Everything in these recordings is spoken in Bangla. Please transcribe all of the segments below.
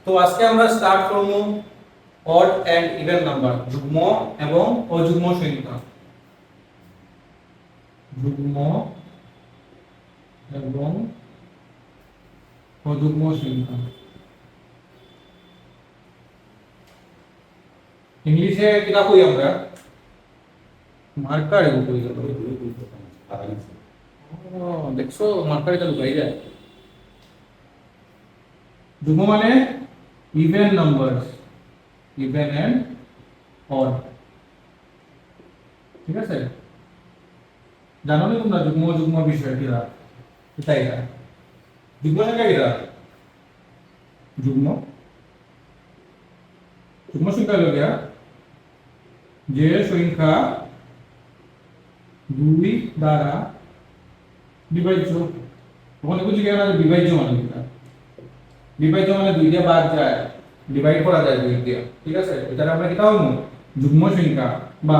তো আজকে আমরা স্টার্ট করব অড এন্ড ইভেন নাম্বার, যুগ্ম এবং অযুগ্ম সংখ্যা। যুগ্ম এবং অযুগ্ম সংখ্যা। ইংলিশে কিটা কই আমরা মার্কার কই গেল। ও দেখছো মার্কার এটা লুকাই যায়। যুগ্ম মানে even numbers, even and odd. ঠিক আছে, জানো নি তোমরা যুগ্ম যুগ্ম বিষয় কিরা? এটা এটা যুগ্ম সংখ্যা কিরা? যুগ্ম যুগ্ম সংখ্যা হলো গিয়া যে সংখ্যা দুই দ্বারা বিভাজ্য। তখন বুঝি কেন বিভাজ্য মানে কিটা? বিভাজ্য মানে দুই দিয়ে বাদ যায়, ডিভাইড করা যায় দুই দিয়ে। ঠিক আছে, এটা আমরা কিটা হলো যুগ্ম সংখ্যা বা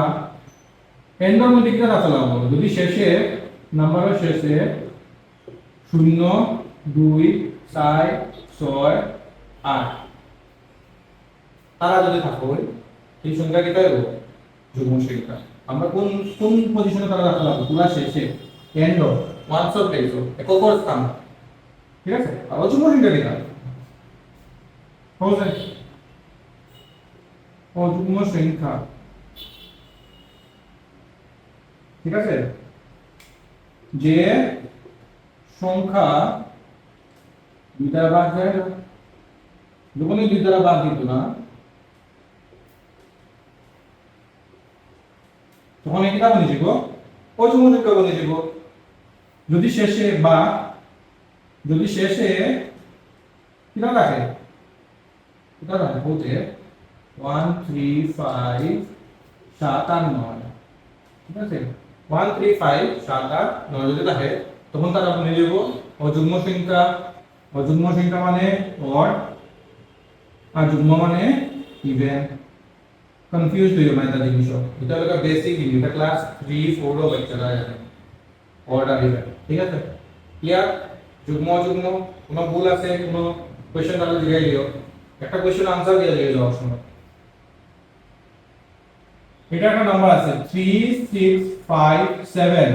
এন্ডর মধ্যে কিটা রাখলাম যদি শেষে নাম্বারের শেষে 0 2 4 6 8 তারা যদি থাকো এই সংখ্যা কিটা হলো যুগ্ম সংখ্যা। আমরা কোন কোন পজিশনে তারা রাখলাম? পুরা শেষে, এন্ড ওয়ান্স অফ প্লেস একক স্থান। ঠিক আছে, আর অযুগ্ম সংখ্যা কিটা? হচ্ছে অযুগ্ম সংখ্যা। ঠিক আছে, যে সংখ্যা দুই দ্বারা ভাগ যায় না, যখনই দুই দ্বারা ভাগ দিত না তখন এটা বনে যাব অযুগ্ম সংখ্যা বনে যাব। যদি শেষে বা যদি শেষে কিটা রাখে, কিটা রাখে বলতে 1 3 5 7 আর 9। ঠিক আছে, 1 3 5 7 আর 9 যদি থাকে তখন তারা বনে যাব অযুগ্ম সংখ্যা। অযুগ্ম সংখ্যা মানে অড আর যুগ্ম মানে ইভেন। কনফিউজ হইও না এটা জিনিস। এটা হলো বেসিক জিনিস, এটা ক্লাস 3 4 ও বাচ্চারা জানে অড আর ইভেন। ঠিক আছে, ক্লিয়ার? যুগ্ম অযুগ্ম কোনো ভুল আছে কোনো কোশ্চেন তাহলে জিজ্ঞাসা দিও, একটা কোশ্চেন আনসার দিয়ে দিও যাওয়ার সময়। এটা একটা নাম্বার আছে 3 6 5 7।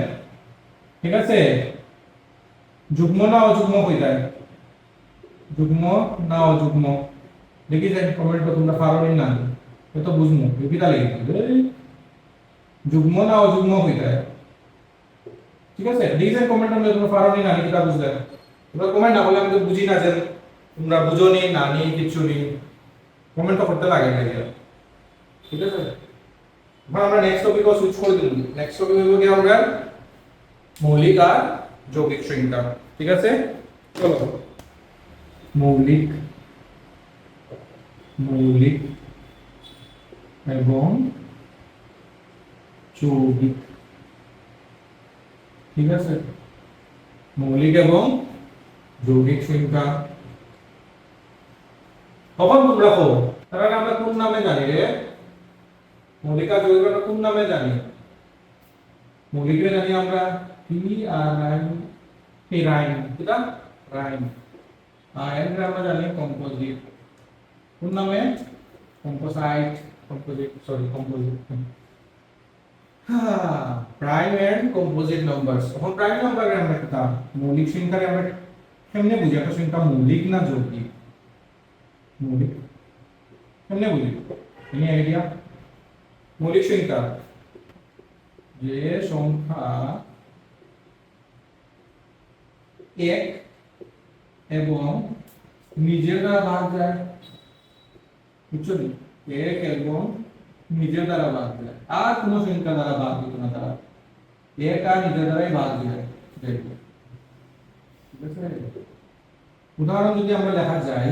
ঠিক আছে, যুগ্ম না অযুগ্ম কইতা? যুগ্ম না অযুগ্ম দেখি যাই কমেন্ট করে তোমরা পারোনি না তো বুঝমু বিপিটা লিখি যুগ্ম না অযুগ্ম কইতা? ঠিক আছে, দেখি যাই কমেন্ট করলে তোমরা পারোনি না কিটা বুঝলে। তোমরা কমেন্ট না করলে আমি তো বুঝি না যে তোমরা বুঝোনি না নি কিছু নি, কমেন্ট তো করতে লাগে না। ঠিক আছে, এখন আমরা নেক্সট টপিকে সুইচ করে দিই। নেক্সট টপিক হইব কি আমরা মৌলিক আর যৌগিক সংখ্যা। ঠিক আছে, চলো মৌলিক মৌলিক এবং যৌগিক। ঠিক আছে, মৌলিক এবং যৌগিক সংখ্যা। কখন তোমরা কো তারা আমরা কোন নামে জানি রে? মৌলিক আর যৌগিক আমরা কোন নামে জানি? মৌলিকে জানি আমরা পি আর আই, এই রাইন কিটা রাইন। আর এর আমরা জানি কম্পোজিট। কোন নামে? কম্পোসাইট, কম্পোজিট, সরি কম্পোজিট। হ্যাঁ, প্রাইম এন্ড কম্পোজিট নাম্বারস। এখন প্রাইম নাম্বারে আমরা কিটা মৌলিক সংখ্যারে আমরা কেমনে বুঝি একটা সংখ্যা মৌলিক না যৌগিক? মৌলিক কেমনে বুঝি? Any idea? মৌলিক সংখ্যা যে সংখ্যা এক এবং নিজের দ্বারা ভাগ যায়। বুঝছো নি? এক এবং নিজের দ্বারা ভাগ যায়, আর কোন সংখ্যা দ্বারা ভাগ দিত না। তারা এক আর নিজের দ্বারাই ভাগ যায়। ঠিক আছে, উদাহরণ যদি আমরা লেখা যায়,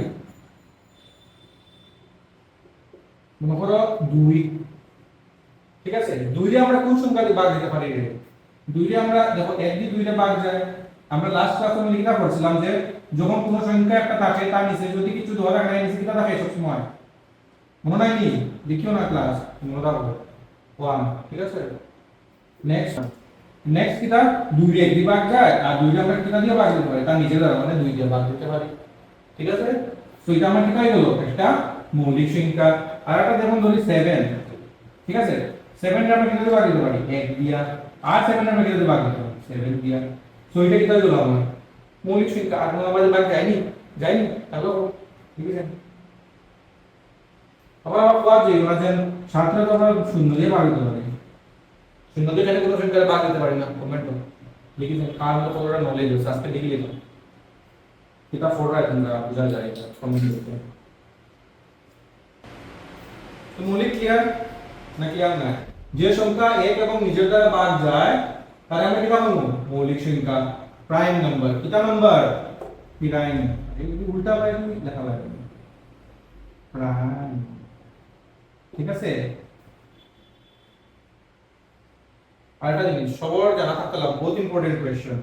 মনে করো 2। ঠিক আছে, 2 দিয়ে আমরা কোন সংখ্যা দিয়ে ভাগ দিতে পারি রে? 2 দিয়ে আমরা দেখো 1 দিয়ে 2 দিয়ে ভাগ যায়। আমরা লাস্ট ক্লাসে লিখা পড়ছিলাম যে যখন কোন সংখ্যা একটা থাকে তার নিচে যদি কিছু ধরা থাকে নিচে কিটা থাকে সব সময়, মনে নাই নি? দেখিও না ক্লাস, মনে রাখো 1। ঠিক আছে, নেক্সট নেক্সট কিটা 2 দিয়ে 1 দিয়ে ভাগ যায় আর 2 দিয়ে আমরা কিটা দিয়ে ভাগ দিতে পারি? তার নিচে দ্বারা মানে 2 দিয়ে ভাগ দিতে পারি। ঠিক আছে, তো এটা আমার কিটা হলো একটা মৌলিক সংখ্যা। আর একটা যেমন ধরি 7, ঠিক আছে, 7 টা আমরা কিভাবে ভাগ দিতে পারি 1 দিয়া, আর 7 টা আমরা কিভাবে ভাগ দিতে পারি 7 দিয়া। তো এটা কিটা হলো আমার মৌলিক সংখ্যা। আর কোনো আমাদের ভাগ যায়নি হ্যালো, ঠিক আছে। আবার আমরা কোয়া যে যেন 7 টা তো আমরা শূন্য দিয়ে ভাগ দিতে পারি, শূন্য দিয়ে জানি কোনো সংখ্যার ভাগ দিতে পারি না। কমেন্ট লিখেছেন কার মতো পুরো নলেজ আছে আজকে লিখে লিখো কিতাব পড় रहा है তোমরা বুঝা যায় এটা কমেন্ট করতে। তো মৌলিক ক্লিয়ার নাকি আর না? যে সংখ্যা 1 এবং নিজের দ্বারা ভাগ যায় তারে আমরা কি বলবো মৌলিক সংখ্যা। প্রাইম নাম্বার কিটা নাম্বার প্রাইম, এই উল্টা বাইরে লেখা লাগে প্রাইম, ঠিক আছে। আরেকটা জিনিস সবার জানা থাকতে লাগবে, বহুত ইম্পর্টেন্ট কোশ্চেন,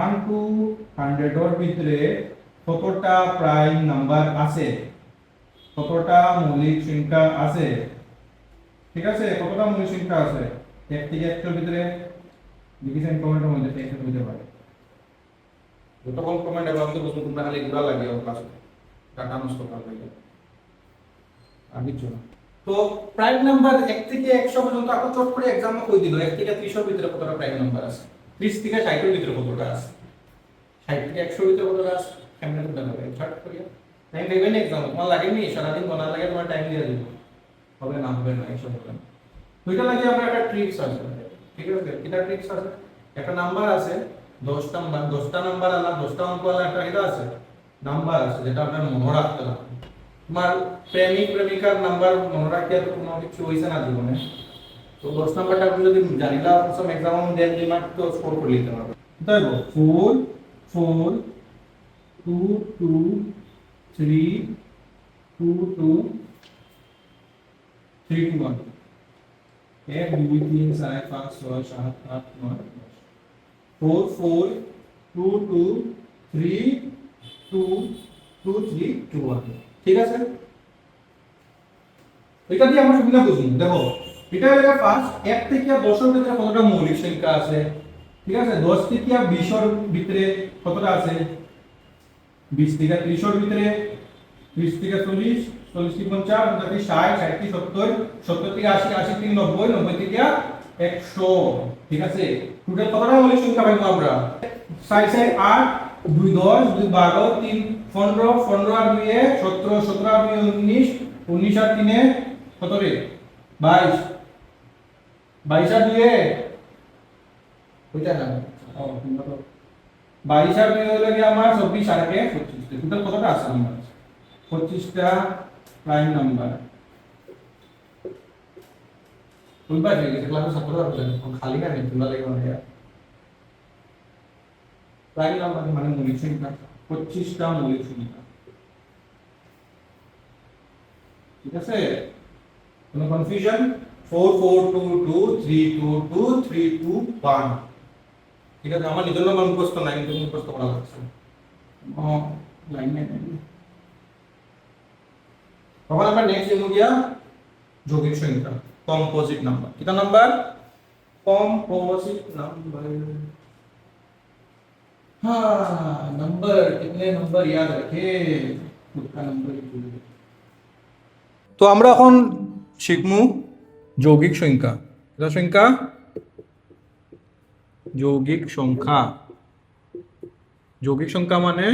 1 টু 100 এর ভিতরে কতটা প্রাইম নাম্বার আছে, কতটা মৌলিক সংখ্যা আছে, ঠিক আছে, কতটা মৌলিক সংখ্যা আছে 1 থেকে 100 এর ভিতরে লিখেছেন কমেন্টের মধ্যে টেক্সট হতে পারে। যতক্ষণ কমেন্ট এবং তো বুঝতে তোমরা খালি ঘোরা লাগে ওর ক্লাসে ডাটা নষ্ট করা লাগে আর কিছু না। তো প্রাইম নাম্বার 1 থেকে 100 পর্যন্ত আপনি চট করে एग्जाम কই দিল 1 থেকে 30 এর ভিতরে কতটা প্রাইম নাম্বার আছে, 30 থেকে 60 এর ভিতরে কতটা আছে, 60 থেকে 100 এর ভিতরে কতটা আছে, কেমনে করতে হবে চট করে টাইম দেবেন एग्जाम তোমার লাগেনি সারা দিন বানা লাগে তোমার টাইম দিয়ে দিব, হবে না হবে না এইসব হবে না। তো এটা লাগে আমরা একটা ট্রিক্স আছে, ঠিক আছে, এটা ট্রিক্স আছে, একটা নাম্বার আছে 10টা নাম্বার, 10টা নাম্বার আলা 10টা অঙ্ক আলা একটা এটা আছে নাম্বার আছে যেটা আপনার মনে রাখতে হবে। তোমার প্রেমিক প্রেমিকার নাম্বার মনে রাখতে তো কোনো কিছু হইছে না জীবনে, তো 10 নাম্বারটা আপনি যদি জানিলা সব एग्जाम में দেন দিমাগ তো স্কোর করে নিতে পারবে। তাই গো 4 4 2 2 3 2 2 3 2 1 1 2 3 4 5 6 7 8 9 4 4 2 2 3 2 2 3 2 1, ঠিক আছে। এটা দিয়ে আমরা সুবিধা বুঝি দেখো, এটা হলো ফার্স্ট 1 থেকে 10 এর ভিতরে কতটা মৌলিক সংখ্যা আছে, ঠিক আছে, 10 থেকে 20 এর ভিতরে কতটা আছে, 20 থেকে 30 এর ভিতরে, 30 থেকে 40, 40 থেকে 50, 50 থেকে 60, 60 থেকে 70, 70 থেকে 80, 80 থেকে 90, 90 থেকে 100, ঠিক আছে। টোটাল কতটা মৌলিক সংখ্যা পাইবো আমরা 6 6 8 2 10 2 12 3 15, 15 আর 2 এ 17, 17 আর 2 19, 19 আর 3 এ কত রে 22, 22 আর 2 এ ওইটা না ও 22 আর 2 হলো কি আমার 24 আর 1 25, টোটাল কতটা আছে আমার 25টা প্রাইম নাম্বার। বুঝবা যে ক্লাসে ছাত্র আছে খালি না তোমরা লাগে মানে প্রাইম নাম্বার মানে মৌলিক সংখ্যা 25টা মৌলিক সংখ্যা, ঠিক আছে, কোনো কনফিউশন 4 4 2 2 3 2 2 3 2 1, ঠিক আছে। আমার নিজের নাম মুখস্থ নাই কিন্তু মুখস্থ করা লাগছে ও লাইন নাই। তখন আমরা নেক্সট দেখব গিয়া যৌগিক সংখ্যা কম্পোজিট নাম্বার, কিটা নাম্বার कॉम्पोजिट नंबर। हाँ नंबर कितने नंबर याद रखे खुद का नंबर ही भूल गए। তো আমরা এখন শিখমু যৌগিক সংখ্যা, এটা সংখ্যা যৌগিক সংখ্যা, যৌগিক সংখ্যা মানে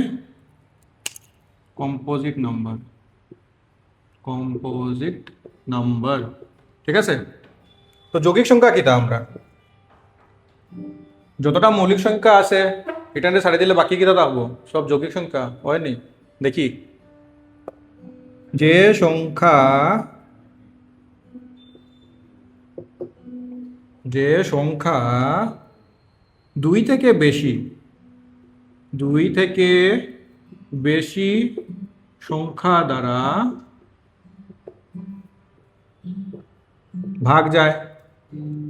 কম্পোজিট নাম্বার, কম্পোজিট নাম্বার, ঠিক আছে। তো যৌগিক সংখ্যা কিটা আমরা যতটা মৌলিক সংখ্যা আছে এটাতে ছাড়ি দিলে বাকি কিটা থাকবো সব যৌগিক সংখ্যা হয়নি। দেখি যে সংখ্যা দুই থেকে বেশি সংখ্যা দ্বারা ভাগ যায়,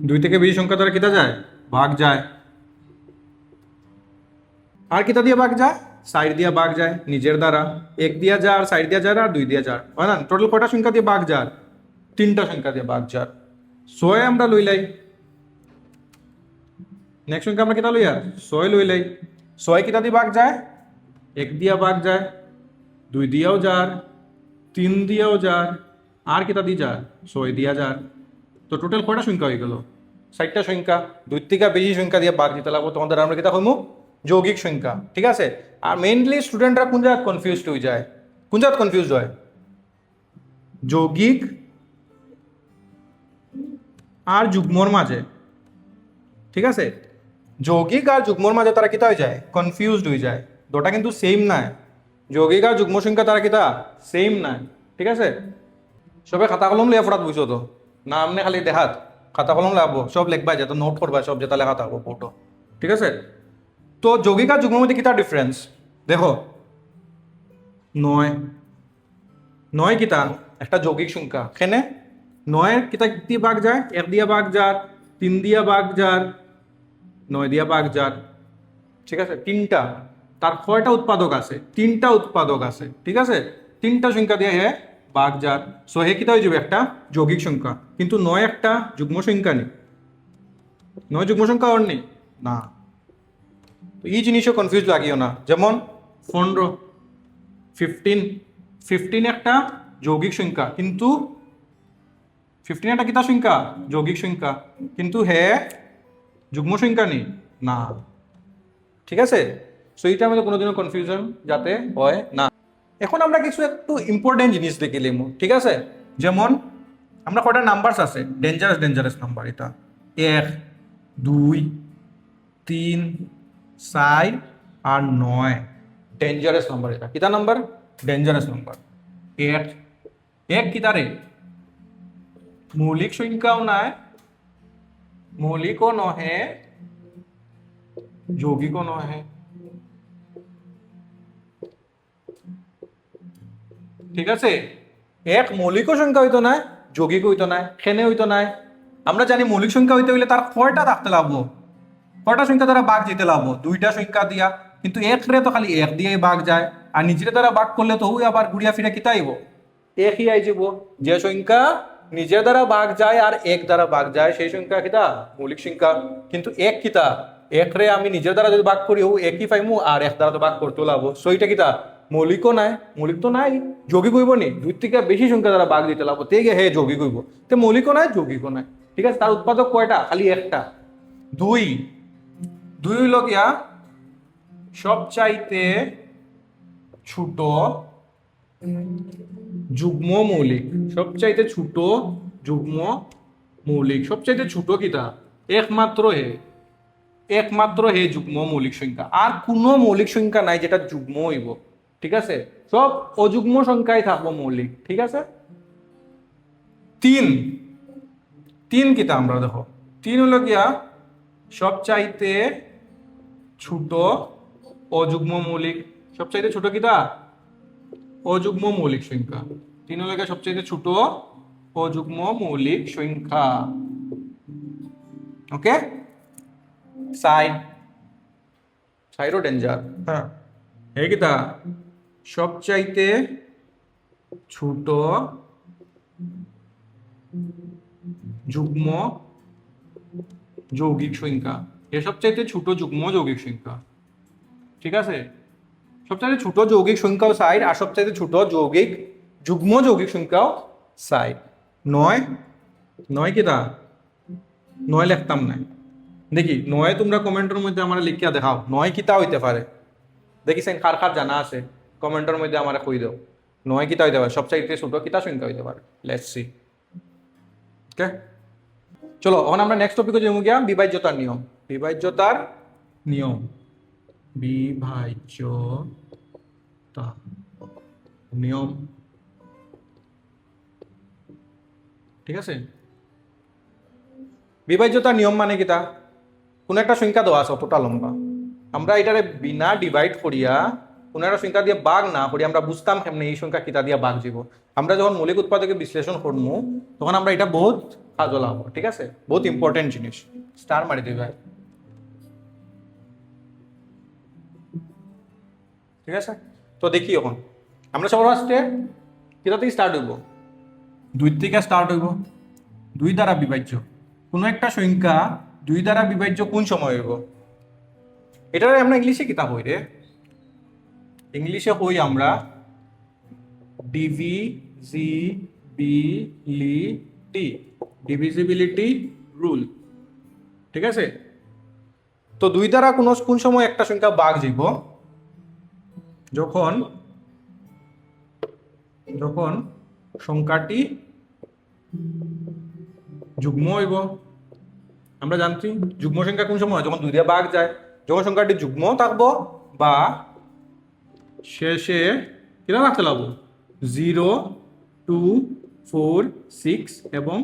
2 থেকে বেশি সংখ্যা দ্বারা কিটা যায় ভাগ যায়, আর কিটা দিয়ে ভাগ যায় সাইড দিয়ে ভাগ যায়, নিজের দ্বারা 1 দিয়া যায় আর সাইড দিয়া যায় আর 2 দিয়া যায়, হয় না। টোটাল কয়টা সংখ্যা দিয়ে ভাগ যায় 3টা সংখ্যা দিয়ে ভাগ যায়। 6 আমরা লইলাই, নেক্সট সংখ্যা আমরা কিটা লইয়া 6 লইলাই, 6 কিটা দিয়ে ভাগ যায় 1 দিয়া ভাগ যায়, 2 দিয়াও যার, 3 দিয়াও যার, আর কিতা দি যার 6 দিয়া যার। তো টোটাল কয়টা সংখ্যা হয়ে গেল? 4টা সংখ্যা। 2 থেকে বেশি সংখ্যা দিয়ে বাদ দিতে লাগবো, তোমাদের আমরা কিতা কইমু? যৌগিক সংখ্যা। ঠিক আছে? আর মেইনলি স্টুডেন্টরা কোন জায়গায় কনফিউজড হয়ে যায়? কোন জায়গায় কনফিউজড হয়? যৌগিক আর যুগ্মর মাঝে। ঠিক আছে? যৌগিক আর যুগ্মর মাঝে তারা কিতা হয়ে যায়? কনফিউজড হয়ে যায়। দুটা কিন্তু সেম নাই। যৌগিক আর যুগ্ম সংখ্যা তারা কিতা সেম নাই। ঠিক আছে? সবে খাতা কলম লিয়ে ফটাত বুঝছো তো না? আমনে খালি দেখাত খাতা কলম লাগবো, সব লিখবা, যত নোট করবা, সব যেটা লেখা থাকবো ফটো। ঠিক আছে? তো যৌগিক আর যুগ্মের মধ্যে কিতা ডিফারেন্স দেখো। 9 9 কিতা একটা যৌগিক সংখ্যা। এখানে 9 কিতা দিয়ে ভাগ যায়? 1 দিয়া ভাগ যার, 3 দিয়া ভাগ যার, 9 দিয়া ভাগ যার। ঠিক আছে? তিনটা। তার কয়টা উৎপাদক আছে? 3টা উৎপাদক আছে। ঠিক আছে? 3টা সংখ্যা দিয়ে হে ভাগ যার। সো হে কিতা হয়ে যাবে? একটা যৌগিক সংখ্যা। কিন্তু 9 একটা যুগ্ম সংখ্যা নেই। 9 যুগ্ম সংখ্যা ওর নেই না। তো এই জিনিসও কনফিউজ লাগিও না। যেমন 15 15 15 একটা যৌগিক সংখ্যা, কিন্তু 15 একটা কিতা সংখ্যা? যৌগিক সংখ্যা, কিন্তু হে যুগ্ম সংখ্যা নেই না। ঠিক আছে? সো এইটার মধ্যে কোনোদিনও কনফিউশন যাতে হয় না। এখন আমরা কিছু একটু ইম্পর্টেন্ট জিনিস দেখিলাম। ঠিক আছে? যেমন আমরা কয়টা নাম্বারস আছে ডেঞ্জারাস নাম্বার, এটা 1 2 3 4 আর 9 ডেঞ্জারাস নাম্বার। এটা কিতা নাম্বার? Dangerous number. 1 1 কিতা রে? মৌলিক সংখ্যাও নাই, মৌলিকও নহে, যৌগিকও নহে। ঠিক আছে? 1 মৌলিক সংখ্যা হইতো না, যৌগিক হইতো না, খেনে হইতো না। আমরা জানি মৌলিক সংখ্যা হইতে হইলে তার কয়টা থাকতে লাগবো? কয়টা সংখ্যা দ্বারা ভাগ দিতে লাগবো? 2টা সংখ্যা দিয়া। কিন্তু 1 রে তো খালি 1 দিয়েই ভাগ যায়, আর নিজের দ্বারা ভাগ করলে তো ওই আবার ঘুরিয়া ফিরে কিতা আইব? 1ই আই যাব। যে সংখ্যা নিজের দ্বারা ভাগ যায় আর 1 দ্বারা ভাগ যায় সেই সংখ্যা কিতা? মৌলিক সংখ্যা। কিন্তু 1 কিতা? 1 রে আমি নিজের দ্বারা যদি ভাগ করি ও 1ই পাইমু, আর 1 দ্বারা তো ভাগ করতে লাগবো। সো এটা কিতা? মৌলিকও নাই, মৌলিক তো নাই, যৌগিক হইব নি? 2 থেকে বেশি সংখ্যা দ্বারা ভাগ দিতে লাগবো, তে হে যৌগিক হইব। তো মৌলিকও নাই, যৌগিকও নাই। ঠিক আছে? তার উৎপাদক কয়টা? খালি একটা। 2 2 হইল গিয়া সবচাইতে ছোট যুগ্ম মৌলিক। সবচাইতে ছোট যুগ্ম মৌলিক। সবচাইতে ছোট কিতা? একমাত্র হে যুগ্ম মৌলিক সংখ্যা। আর কোনো মৌলিক সংখ্যা নাই যেটা যুগ্ম হইব। ঠিক আছে? সব অযুগ্ম সংখ্যাই থাকবো মৌলিক। ঠিক আছে? 3 3 কিতা আমরা দেখো। 3 হলো গিয়া সবচাইতে ছোট অযুগ্ম মৌলিক। সবচাইতে ছোট কিতা? অযুগ্ম মৌলিক সংখ্যা। 3 হলো গিয়া সবচাইতে ছোট অযুগ্ম মৌলিক সংখ্যা। ওকে? সাইডও ডেঞ্জার। হ্যাঁ, এই কিতা? সবচাইতে ছোট যুগ্ম যৌগিক সংখ্যা। এ সবচাইতে ছোট যুগ্ম যৌগিক সংখ্যা। ঠিক আছে? সবচাইতে ছোট যৌগিক সংখ্যাও সাইড, আর সবচাইতে ছোট যৌগিক যুগ্ম যৌগিক সংখ্যাও সাইড। 9 9 কিতা? 9 লিখতাম না। দেখি 9 তোমরা কমেন্টের মধ্যে আমার লিখিয়া দেখাও 9 কিতা হইতে পারে। দেখিছেন কার কার জানা আছে? কমেন্টের মধ্যে আমার কই দাও 9 কিতা হইতে পারে, সবচাইতে ছোট কিতা সংখ্যা হইতে পারে। Let's see. ওকে, চলো এখন আমরা নেক্সট টপিকে যাবো গিয়া বিভাজ্যতার নিয়ম। বিভাজ্যতার নিয়ম। বিভাজ্যতা নিয়ম। ঠিক আছে? বিভাজ্যতার নিয়ম মানে কিতা? কোন একটা সংখ্যা দেওয়া আছে অতটা লম্বা, আমরা এটারে বিনা ডিভাইড করিয়া কোনো একটা সংখ্যা দিয়ে ভাগ না করি আমরা বুঝতাম কেমনে এই সংখ্যা কিতা দিয়ে ভাগ যাব। আমরা যখন মৌলিক উৎপাদকে বিশ্লেষণ করবো তখন আমরা এটা বহুত কাজে লাগাবো। ঠিক আছে? বহুত ইম্পর্টেন্ট জিনিস। স্টার মারি দিবে। ঠিক আছে? তো দেখি এখন আমরা সবার ফার্স্টে কিতা থেকে স্টার্ট হইব? 2 থেকে স্টার্ট হইব। 2 দ্বারা বিভাজ্য কোনো একটা সংখ্যা 2 দ্বারা বিভাজ্য কোন সময় হইব? এটারে আমরা ইংলিশে কিতাব হই রে? ইংলিশে হই আমরা ডিভিজিবিলিটি, ডিভিজিবিলিটি রুল। ঠিক আছে, তো 2 দ্বারা কোন সময় একটা সংখ্যা ভাগ যাইব, যখন যখন সংখ্যাটি যুগ্ম হইব। আমরা জানছি যুগ্ম সংখ্যা কোন সময়, যখন 2 দিয়ে ভাগ যায়, যখন সংখ্যাটি যুগ্ম থাকবো বা শেষে কিনা রাখতে লাগবো 0, 2, 4, 6 এবং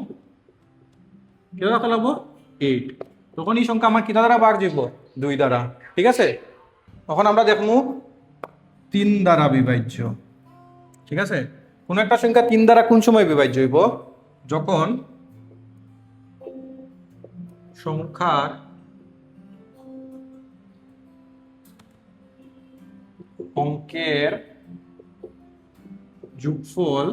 কিনা রাখতে লাগবো 8, তখন এই সংখ্যা আমার কিনা দ্বারা ভাগ যাইব 2 দ্বারা। ঠিক আছে, তখন আমরা দেখবো 3 দ্বারা বিভাজ্য। ঠিক আছে, কোন একটা সংখ্যা 3 দ্বারা কোন সময় বিভাজ্য হইব, যখন সংখ্যার অঙ্কের যোগফল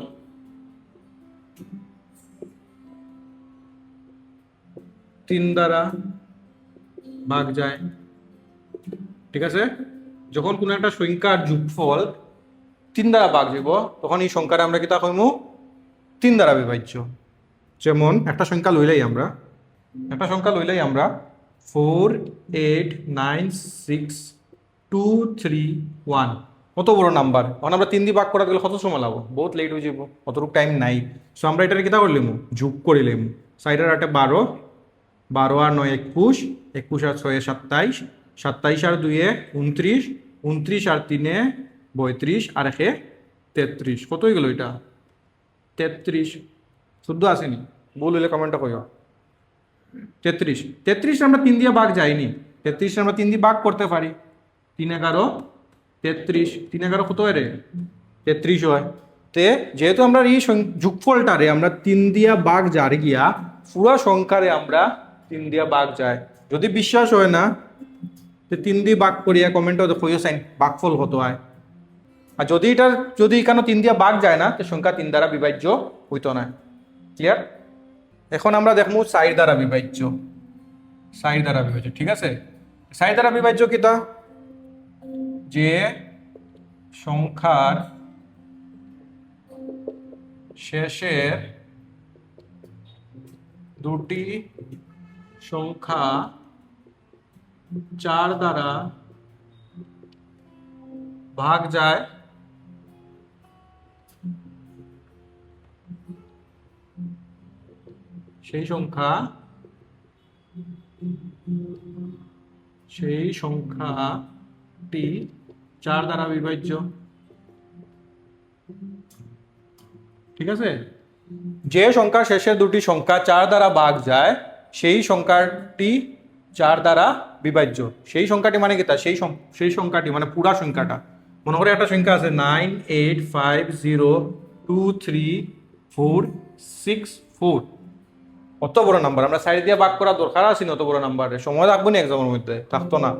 3 দ্বারা ভাগ যায়। ঠিক আছে, যখন কোন একটা সংখ্যার যোগফল 3 দ্বারা ভাগ যাব, তখন এই সংখ্যাটা আমরা কি তা কইমু 3 দ্বারা বিভাজ্য। যেমন একটা সংখ্যা লইলাই আমরা 4, 8, 9, 6, 2, 3, 1, কত বড় নাম্বার। এখন আমরা 3 দিয়ে ভাগ করা গেলে কত সময় লাগবো, বহুত লেট হয়ে যাব, অতটুকু টাইম নাই। সো আমরা এটার কিতা করলিম, যোগ করিলাম। 4 আর 8 12, 12 আর 9 21, 21 আর 6 27, 27 আর 2 29, 29 আর 3 32 আর 1 33, কত হয়ে গেল এটা 33। শুদ্ধ আসেনি, ভুল হইলে কমেন্টটা কইও। 33 আমরা 3 দিয়ে ভাগ যায়নি, 33 আমরা 3 দিয়ে ভাগ করতে পারি। 3 11 33, 3 11 কত হয় রে 33 হয়। তে যেহেতু আমরা এই যোগফলটারে আমরা 3 দিয়া ভাগ যারে গিয়া পুরো সংখ্যারে আমরা 3 দিয়া ভাগ যায়। যদি বিশ্বাস হয় না, 3 দিয়ে ভাগ করিয়া কমেন্টও কইও সাইন ভাগফল কত হয়। আর যদি এখানে 3 দিয়া ভাগ যায় না, তো সংখ্যা 3 দ্বারা বিভাজ্য হইতো না। ক্লিয়ার? এখন আমরা দেখবো 4 দ্বারা বিভাজ্য। 4 দ্বারা বিভাজ্য, ঠিক আছে। 4 দ্বারা বিভাজ্য কিটা, যে সংখ্যার শেষের দুটি সংখ্যা 4 দ্বারা ভাগ যায়, সেই সংখ্যাটি 4 দ্বারা বিভাজ্য। ঠিক আছে, যে সংখ্যার শেষের দুটি সংখ্যা 4 দ্বারা ভাগ যায়, সেই সংখ্যাটি 4 দ্বারা বিভাজ্য। সেই সংখ্যাটি মানে কি, তা সেই সংখ্যাটি মানে পুরা সংখ্যাটা। মনে করে একটা সংখ্যা আছে 9, 8, 5, 0, 2, 3, 4, 6, 4, অত বড় নাম্বার। আমরা 4 দিয়ে ভাগ করা দরকার আছে না, অত বড় নাম্বারে সময় থাকবো না এক্সামের মধ্যে, থাকতো না।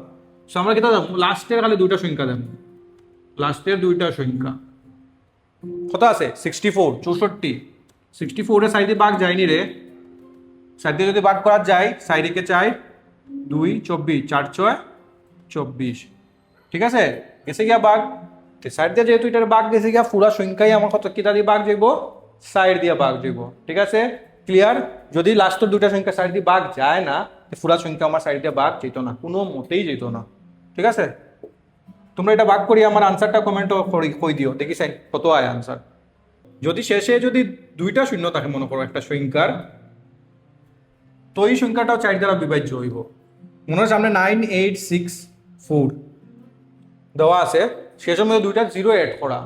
সো আমরা কিতা দেবো, লাস্টের খালি 2টা সংখ্যা দেবো, লাস্টের 2টা সংখ্যা কত আছে 64, 64। 64 এর 4 দিয়ে ভাগ যায়নি রে, 4 দিয়ে যদি ভাগ করা যায়, 4 কে 4, 2, 24, 4, 6, 24। ঠিক আছে, গেছে গিয়া ভাগ। 4 দিয়ে যেহেতু এটার ভাগ গেছে গিয়া, পুরা সংখ্যাই আমার কত কিতা দিয়ে ভাগ যাইব, 4 দিয়ে ভাগ যাইব। ঠিক আছে, ক্লিয়ার? যদি লাস্টের 2টা সংখ্যা 4 দিয়ে ভাগ যায় না, পুরা সংখ্যা আমার 4 দিয়ে ভাগ যেত না, কোনো মতেই যেত না। ঠিক আছে, তোমরা এটা ভাগ করি আমার আনসারটা কমেন্ট কই দিও, দেখি সাইন কত আয় আনসার। যদি শেষে যদি 2টা শূন্য থাকে মনে করো একটা সংখ্যার, তো এই সংখ্যাটাও 4 দ্বারা বিভাজ্য হইব। মনে হয় সামনে 9, 8, 6, 4 দেওয়া আছে, শেষের মধ্যে 2টা 0 অ্যাড করা,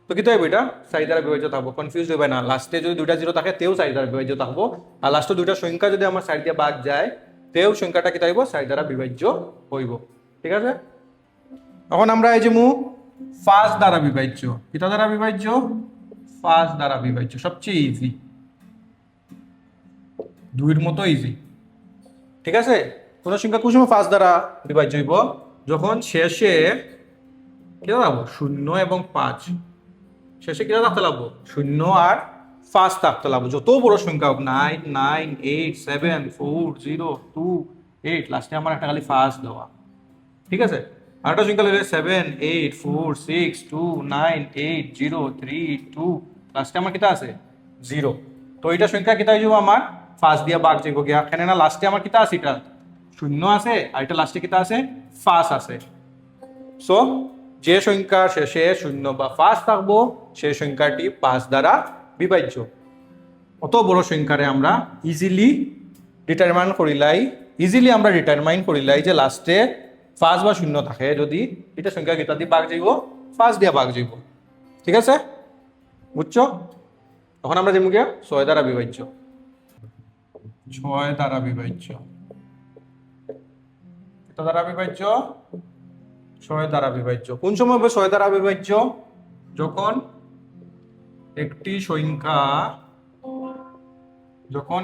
তো কি তো এটা 4 দ্বারা বিভাজ্য থাকবো। কনফিউজ হইবে না, লাস্টে যদি 2টা 0 থাকে তেও 4 দ্বারা বিভাজ্য থাকবো, আর লাস্টে 2টা সংখ্যা যদি আমার 4 দিয়ে ভাগ যায়, তেও সংখ্যাটা কি থাকবো 4 দ্বারা বিভাজ্য হইব। ঠিক আছে, এখন আমরা এই যে 5 দ্বারা বিভাজ্য, কিটা দ্বারা বিভাজ্য, 5 দ্বারা বিভাজ্য, সবচেয়ে ইজি, 2-এর মতো ইজি। ঠিক আছে, কোন সংখ্যা কোন সময় 5 দ্বারা বিভাজ্য হইব, যখন শেষে কিটা থাকবো 0 এবং 5, শেষে কিটা থাকতে লাগবো 0 আর 5 থাকতে লাগবো। যত বড় সংখ্যা হোক, 9, 9, 8, 7, 4, 0, 2, 8, লাস্টে আমার একটা খালি 5 দেওয়া। ঠিক আছে, আরেকটা সংখ্যা লইলে 7 8 4 6 2 9 8 0 3 2 লাস্টে আমার কিতা আছে 0। তো এটা সংখ্যা কিতা হয়ে যাব আমার ফার্স্ট দিয়া ভাগ যাইব গিয়া এখানে না লাস্টে আমার কিতা আছে এটা শূন্য আছে আর এটা লাস্টে কিতা আছে ফার্স্ট আছে। সো যে সংখ্যা শেষে শূন্য বা ফার্স্ট থাকবো সেই সংখ্যাটি 5 দ্বারা বিভাজ্য। অত বড় সংখ্যারে আমরা ইজিলি ডিটারমাইন করিলাই যে লাস্টে ফার্স্ট বা শূন্য থাকে যদি এটা সংখ্যা কিতা দিয়ে ভাগ যাইব ফার্স্ট দিয়া ভাগ যাইব। ঠিক আছে বুঝছো? তখন আমরা যেমন 6 দ্বারা বিভাজ্য 6 দ্বারা বিভাজ্য এটা দ্বারা বিভাজ্য 6 দ্বারা বিভাজ্য। কোন সময় হবে 6 দ্বারা বিভাজ্য? যখন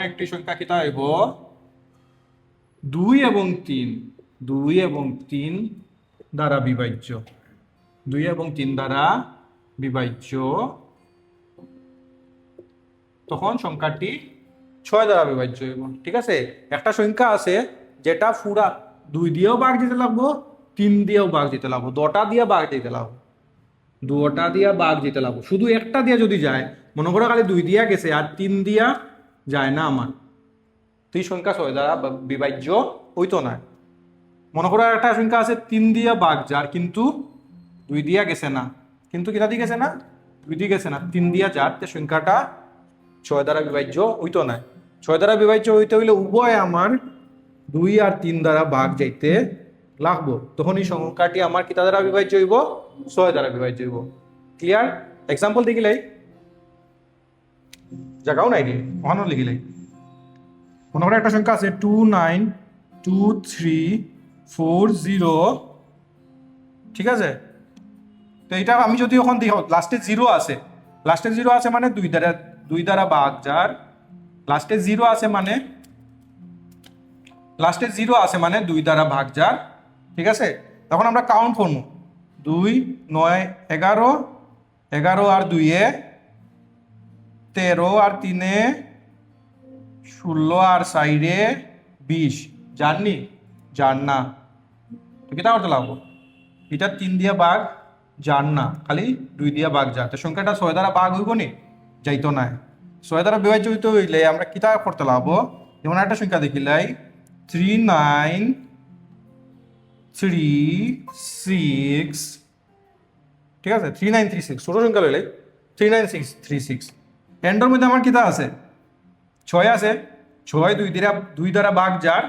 একটি সংখ্যা কিতা হইব 2 এবং 3 দ্বারা বিভাজ্য 2 এবং 3 দ্বারা বিভাজ্য তখন সংখ্যাটি 6 দ্বারা বিভাজ্য হইব। ঠিক আছে? একটা সংখ্যা আছে যেটা পুরা 2 দিয়েও ভাগ দিতে লাগবো 3 দিয়েও ভাগ দিতে লাগবো 2টা দিয়ে ভাগ দিতে লাগবো 2টা দিয়ে ভাগ দিতে লাগবো। শুধু একটা দিয়ে যদি যায় মনে করো খালি 2 দিয়া গেছে আর 3 দিয়া যায় না আমার তুই সংখ্যা 6 দ্বারা বিভাজ্য হইতো না। মনে করো একটা সংখ্যা আছে 3 দিয়া ভাগ যার কিন্তু 2 দিয়া গেছে না কিন্তু কিটা দিয়ে গেছে না 2 দিয়ে গেছে না 3 দিয়া যার তে সংখ্যাটা 6 দ্বারা বিভাজ্য হইতো না। 6 দ্বারা বিভাজ্য হইতে হইলে উভয় আমার 2 আর 3 দ্বারা ভাগ যাইতে লাগবো তখন এই সংখ্যাটি আমার কিতা দ্বারা বিভাজ্য হইব 6 দ্বারা বিভাজ্য হইব। ক্লিয়ার? এক্সাম্পল দেখিলাই জায়গাও নাই রে ওখানে লিখিলাই। মনে করো একটা সংখ্যা আছে 292340 ঠিক আছে? তো এটা আমি যদি এখন দেখো লাস্টে 0 আছে মানে 2 দ্বারা ভাগ যার লাস্টে 0 আছে মানে 2 দ্বারা ভাগ যার। ঠিক আছে? তখন আমরা কাউন্ট করবো 2 9 11 11 আর 2 এ 13 আর 3 এ 16 আর 4 এ 20 জাননি জান না তো কিতা করতে লাগবো এটা 3 দিয়া ভাগ জান না খালি 2 দিয়া ভাগ যা তো সংখ্যাটা 6 দ্বারা ভাগ হইব নি যাইতো না 6 দ্বারা বিভাজ্য হইতে হইলে আমরা কিতা করতে লাগবো যেমন একটা সংখ্যা দেখিলাই 3936 ঠিক আছে 3936 ছোট সংখ্যা লইলে 39636 এন্ডের মধ্যে আমার কিতা আছে 6 আছে 6 2 দ্বারা ভাগ যার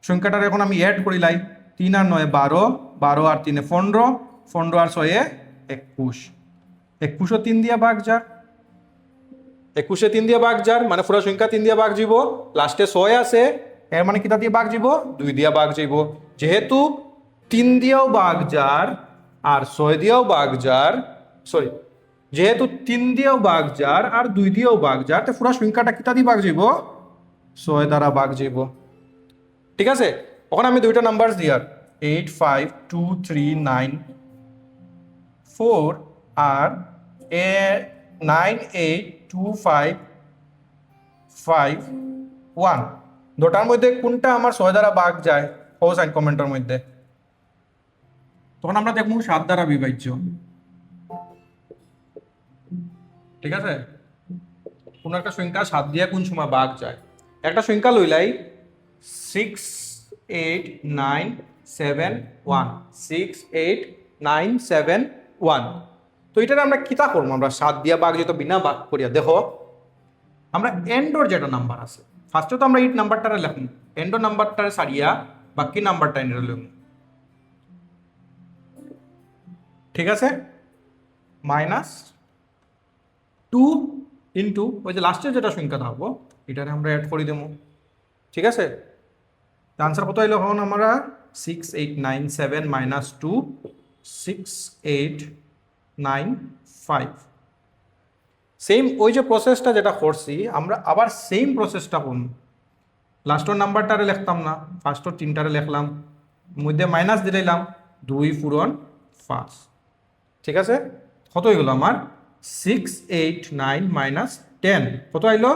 সংখ্যাটার এখন আমি অ্যাড করিলাই 3 আর 9 12 12 আর 3 15 15 আর 6 21 21 3 দিয়া ভাগ যার 21 3 দিয়া ভাগ যার মানে পুরো সংখ্যা 3 দিয়া ভাগ যাব লাস্টে 6 আছে এর মানে কিতা দিয়ে ভাগ যাব 2 দিয়া ভাগ যাব যেহেতু 3 দিয়েও ভাগ যার আর 6 দিয়েও ভাগ যার যেহেতু 3 দিয়েও ভাগ যার আর 2 দিয়েও ভাগ যার তো পুরো সংখ্যাটা কিতা দিয়ে ভাগ যাব 6 দ্বারা ভাগ যাব। ঠিক আছে? এখন আমি দুইটা নাম্বার দিয়ার 85239 আর 982551 দুটার মধ্যে কোনটা আমার 6 দ্বারা ভাগ যায় ও সাইন কমেন্টের মধ্যে। তখন আমরা দেখব 7 দ্বারা বিভাজ্য। ঠিক আছে? কোন একটা সংখ্যা 7 দিয়ে কোন সময় ভাগ যায় একটা সংখ্যা লইলাই 68971 তো এটার আমরা কিতা করবো আমরা 7 দিয়া ভাগ যেত বিনা ভাগ করিয়া দেখো আমরা এন্ডর যেটা নাম্বার আছে ফার্স্টে তো আমরা এই নাম্বারটারে লিখব এন্ডর নাম্বারটারে সারিয়া বাকি নাম্বারটা এনে লিখব। ঠিক আছে? -2 ইন্টু ওই যে লাস্টের যেটা সংখ্যা থাকবো এটারে আমরা অ্যাড করে দেবো। ঠিক আছে? আনসার কত এলো এখন আমরা 6897 -2 6895 সেম ওই যে প্রসেসটা যেটা করছি আমরা আবার সেম প্রসেসটা করব লাস্টের নাম্বারটারে লিখতাম না ফার্স্টের 3টারে লিখলাম মধ্যে মাইনাস দিলাম 2 পূরণ 5। ঠিক আছে? কত হয়ে গেল আমার 689 -10 কত আইলো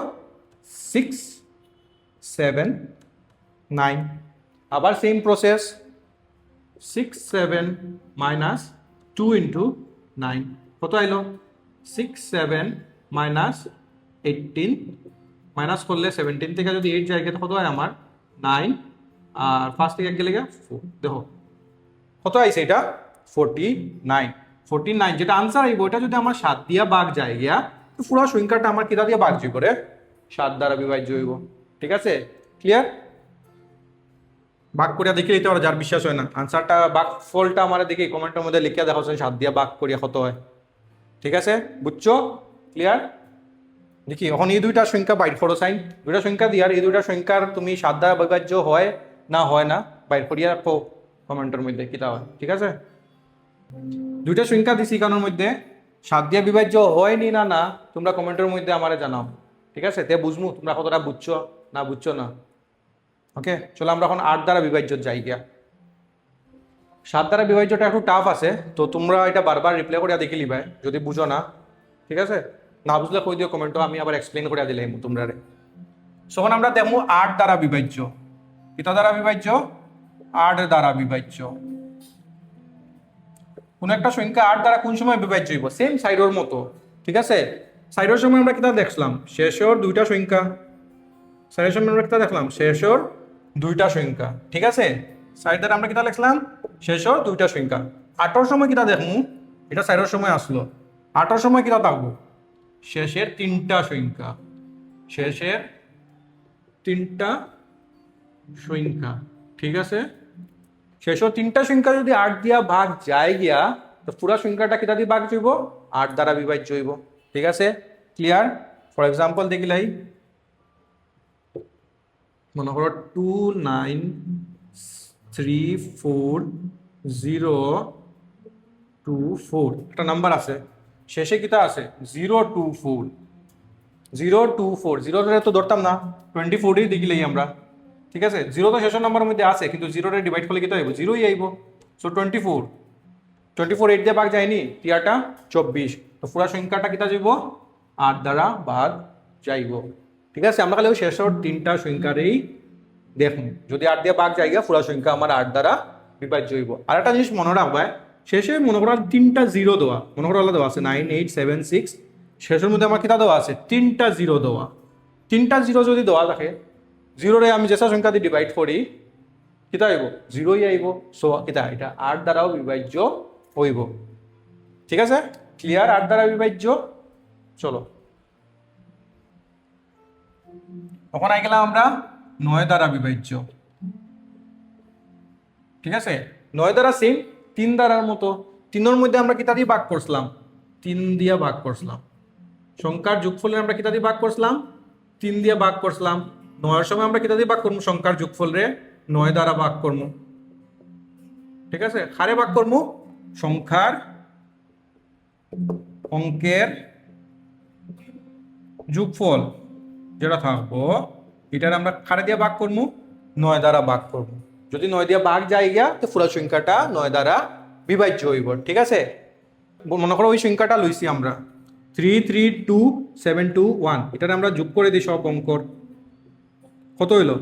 679 আবার সেম প্রসেস 6 7 মাইনাস 2 ইন্টু 9 কত আইলো 6 7 মাইনাস 18 মাইনাস করলে 17 থেকে যদি 8 যায় কত হয় আমার 9 আর 5 থেকে 1 গেলে 4 দেখো কত আইছে এটা 49 যেটা আনসার আইব এটা যদি আমার 7 দিয়া ভাগ যায় গিয়া তো পুরো সংখ্যাটা আমার কিটা দিয়ে ভাগ যাই করে 7 দ্বারা বিভাজ্য হইব ঠিক আছে ক্লিয়ার ভাগ করিয়া দেখে নিতে পারো যার বিশ্বাস হয় না আনসারটা ভাগ ফলটা আমার দেখি কমেন্টের মধ্যে লিখিয়া দেখাও 7 দিয়া ভাগ করিয়া কত হয় ঠিক আছে বুঝছো ক্লিয়ার দেখি এখন এই দুইটা সংখ্যা বাইর করো সাইন দুইটা সংখ্যা দিয়ার এই দুইটা সংখ্যার তুমি 7 দ্বারা বিভাজ্য হয় না বাইর করিয়া রাখো কমেন্টের মধ্যে কিটা হয় ঠিক আছে দুইটা সংখ্যা দিছি কারণের মধ্যে 7 দিয়া বিভাজ্য হয়নি না তোমরা কমেন্টের মধ্যে আমারে জানাও ঠিক আছে তে বুঝমু তোমরা কতটা বুঝছো না ওকে চলো আমরা এখন 8 দ্বারা বিভাজ্য যাই গিয়া 7 দ্বারা বিভাজ্যটা একটু টাফ আছে তো তোমরা এটা বারবার রিপ্লাই করিয়া দেখে লিবাই যদি বুঝো না ঠিক আছে না বুঝলে কই দিও কমেন্টও আমি আবার এক্সপ্লেন করিয়া দিলাম তোমরা তখন আমরা দেখবো 8 দ্বারা বিভাজ্য কিটা দ্বারা বিভাজ্য 8 দ্বারা বিভাজ্য কোন একটা সংখ্যা 8 দ্বারা কোন সময় বিভাজ্য হইব সেম সাইডের মতো ঠিক আছে সাইডের সময় আমরা কিটা দেখলাম শেষের দুইটা সংখ্যা সাইডের সময় আমরা কিটা দেখলাম শেষের দুইটা সংখ্যা ঠিক আছে সাইড দ্বারা আমরা কিটা লিখলাম শেষের দুইটা সংখ্যা 8 সময় কিটা দেখমু এটা সাইডের সময় আসলো 8 সময় কিটা থাকবো শেষের তিনটা সংখ্যা শেষের তিনটা সংখ্যা ঠিক আছে শেষের তিনটা সংখ্যা যদি 8 দিয়া ভাগ যায় গিয়া তো পুরো সংখ্যাটা কিটা দিয়ে ভাগ হইব 8 দ্বারা বিভাজ্য হইব ঠিক আছে ক্লিয়ার ফর এক্সাম্পল দেখিলাই মনে করো 2 9 3 4 0 2 4 একটা নাম্বার আছে শেষে কিটা আছে 024 024 0 তো ধরতাম না 24 দেখিলাই আমরা ঠিক আছে 0 তো শেষের নাম্বারের মধ্যে আছে কিন্তু 0 রে ডিভাইড করলে কিটা হইব 0ই আইব সো 24 8 দিয়ে ভাগ যায়নি টিয়াটা 24 তো পুরো সংখ্যাটা কিটা যাইব 8 দ্বারা ভাগ যাইব ঠিক আছে আমরা খালি শেষের তিনটা সংখ্যারই দেখুন যদি 8 দিয়ে ভাগ যাইগা পুরো সংখ্যা আমার 8 দ্বারা বিভাজ্য হইব আর একটা জিনিস মনে রাখবা শেষে মনে করো তিনটা জিরো দেওয়া মনে করো আলাদা দেওয়া আছে 9 8 7 6 শেষের মধ্যে আমার কিটা দেওয়া আছে তিনটা জিরো দেওয়া তিনটা জিরো যদি দেওয়া থাকে জিরোরে আমি যেসা সংখ্যা দিয়ে ডিভাইড করি কিটা আইব 0ই আইব সো কিটা এটা 8 দ্বারাও বিভাজ্য হইব ঠিক আছে ক্লিয়ার 8 দ্বারা বিভাজ্য চলো তখন আই গেলাম আমরা 9 দ্বারা বিভাজ্য ঠিক আছে 9 দ্বারা সেম 3 দ্বারার মতো 3 এর মধ্যে আমরা কিটা দিয়ে ভাগ করছিলাম 3 দিয়া ভাগ করছিলাম সংখ্যার যোগফলে আমরা কিটা দিয়ে ভাগ করছিলাম 3 দিয়ে ভাগ করছিলাম 9 এর সময় আমরা কিটা দিয়ে ভাগ করব সংখ্যার যোগফল রে 9 দ্বারা ভাগ করব ঠিক আছে কারে ভাগ করব সংখ্যার অঙ্কের যোগফল যেটা থাকবো এটার আমরা কারে দিয়ে ভাগ করব 9 দ্বারা ভাগ করব যদি 9 দিয়ে ভাগ যায় গিয়া তো পুরো সংখ্যাটা 9 দ্বারা বিভাজ্য হইব ঠিক আছে মনে করো ওই সংখ্যাটা লইছি আমরা 3 3 2 7 2 1 এটার আমরা যোগ করে দিই সব অঙ্কর কত হইল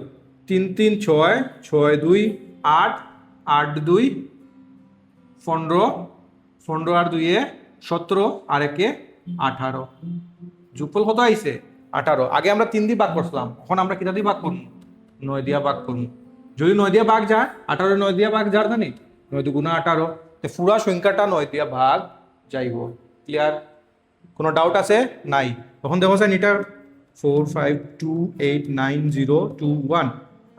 3 3 6 6 2 8 8 2 15 15 আর 2 এ 17 আর 1 এ 18 যোগফল কত আইছে 18 আগে আমরা 3 দিয়ে ভাগ করছিলাম এখন আমরা কিটা দিয়ে ভাগ করব 9 দিয়ে ভাগ করব যদি 9 দিয়ে ভাগ যায় 18 9 দিয়ে ভাগ যায় জানি 9 দুগুণা 18 তো পুরো সংখ্যাটা 9 দিয়ে ভাগ যাইব ক্লিয়ার কোনো ডাউট আছে নাই তখন দেখো স্যার এটা 4 5 2 8 9 0 2 1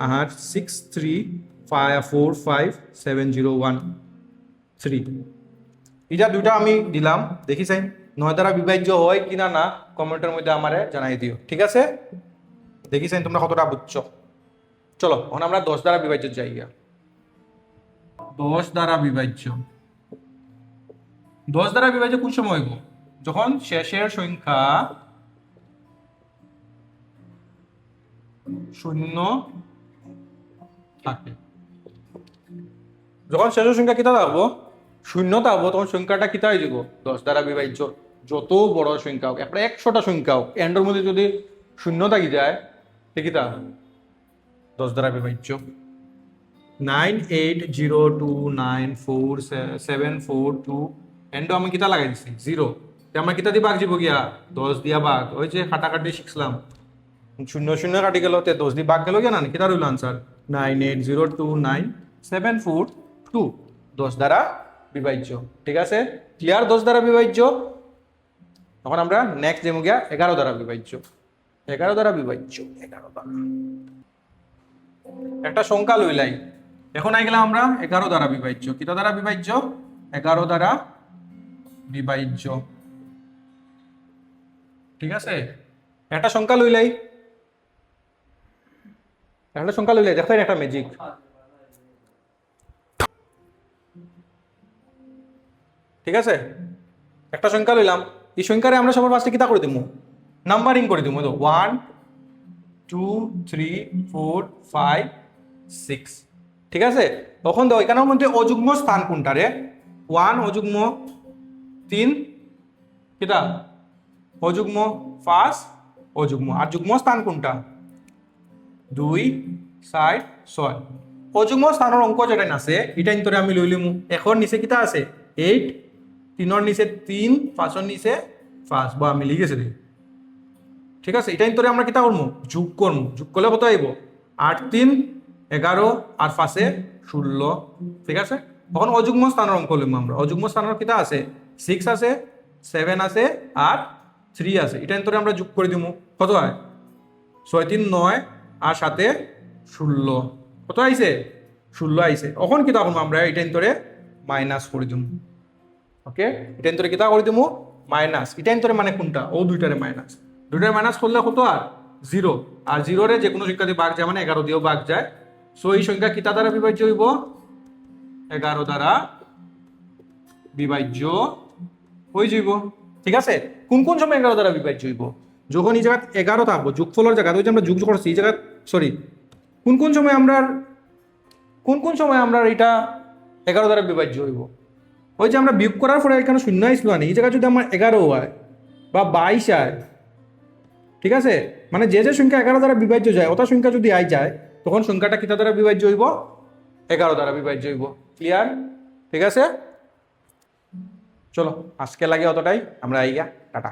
আর 6 3 5 4 5 7 0 1 3 এটা দুইটা আমি দিলাম দেখি চাই 9 দ্বারা বিভাজ্য হয় কিনা না কমেন্টের মধ্যে আমারে জানাই দিও ঠিক আছে দেখি চাই তোমরা কতটা বুঝছো চলো এখন আমরা 10 দ্বারা বিভাজ্য যাই গিয়া 10 দ্বারা বিভাজ্য 10 দ্বারা বিভাজ্য কোন সময় হইব যখন শেষের সংখ্যা 0 থাকে যখন শেষের সংখ্যা কিটা থাকবো 0 থাকবো তখন সংখ্যাটা কিটা হয়ে যাব 10 দ্বারা বিভাজ্য যত বড় সংখ্যা হোক একটা 100টা সংখ্যা হোক এন্ডের মধ্যে যদি 0 থাকি যায় তো কিটা 10 দ্বারা বিভাজ্য 9802947742 এন্ড আমি কিতা লাগাই দিছি 0 তে আমরা কিতা দি ভাগ যাব গিয়া 10 দিয়া ভাগ ওই যে কাটাকাটি শিখছিলাম শূন্য শূন্য কাটি গেল তে 10 দি ভাগ গেল গিয়া না কিতা রইল আনসার 98029742 10 দ্বারা বিভাজ্য ঠিক আছে ক্লিয়ার 10 দ্বারা বিভাজ্য এখন আমরা নেক্সট যেমন গিয়া 11 দ্বারা বিভাজ্য 11 দ্বারা বিভাজ্য 11 দ্বারা একটা সংখ্যা লইলাই এখন আই গেলাম আমরা 11 দ্বারা বিভাজ্য কিটা দ্বারা বিভাজ্য 11 দ্বারা বিভাজ্য ঠিক আছে একটা সংখ্যা লইলাই দেখেন একটা ম্যাজিক ঠিক আছে একটা সংখ্যা লইলাম এই সংখ্যারে আমরা সবার ফার্স্টে কিতা করে দিমু নাম্বারিং করে দিমু তো 1 2 3 4 5 6 ঠিক আছে তখন দাও এখানের মধ্যে অযুগ্ম স্থান কোনটা রে 1 অযুগ্ম 3 কিটা অযুগ্ম 5 অযুগ্ম আর যুগ্ম স্থান কোনটা 2 4 6 অযুগ্ম স্থানের অঙ্ক যেটা আছে এটা ইন্তরে আমি লই লিমু এখন নিচে কিটা আছে 8 3 নিচে 3 5 নিচে 5 বা আমি লিখেছি রে ঠিক আছে এটা ইন্তরে আমরা কিটা করব যোগ করলে কত আইব 8 3 11 আর 5 16 ঠিক আছে তখন অযুগ্ম স্থানের অঙ্ক লিমু আমরা অযুগ্ম স্থানের কিটা আছে 6 আছে 7 আছে আর 3 আছে এটা ইন্তরে আমরা যোগ করে দিমু কত হয় 6 3 9 আর সাথে 16 কত আইছে 16 আইছে এখন কিটা করব আমরা এটা ইন্তরে মাইনাস করে দিমু ওকে এটা ইন্তরে কিটা করে দিমু মাইনাস এটা ইন্তরে মানে কোনটা ও দুইটারে মাইনাস করলে কত আর 0 আর 0 রে যে কোনো সংখ্যা দিয়ে ভাগ যায় মানে 11 দিয়েও ভাগ যায় সো এই সংখ্যা কিটা দ্বারা বিভাজ্য হইব 11 দ্বারা বিভাজ্য হয়ে যাইব ঠিক আছে কোন কোন সময় 11 দ্বারা বিভাজ্য হইব যখন এই জায়গা 11 থাকবো যোগফলের জায়গা ওই যে আমরা যোগ করছি এই জায়গা সরি কোন কোন সময় আমরা এটা 11 দ্বারা বিভাজ্য হইব ওই যে আমরা বিয়োগ করার পরে এখানে শূন্য আসলো না এই জায়গা যদি আমার 11 হয় বা 22 হয় ঠিক আছে মানে যে সংখ্যা 11 দ্বারা বিভাজ্য যায় ওটা সংখ্যা যদি আই যায় তখন সংখ্যাটা কিটা দ্বারা বিভাজ্য হইব 11 দ্বারা বিভাজ্য হইব ক্লিয়ার ঠিক আছে চলো আজকে লাগে অতটাই আমরা আইগা টাটা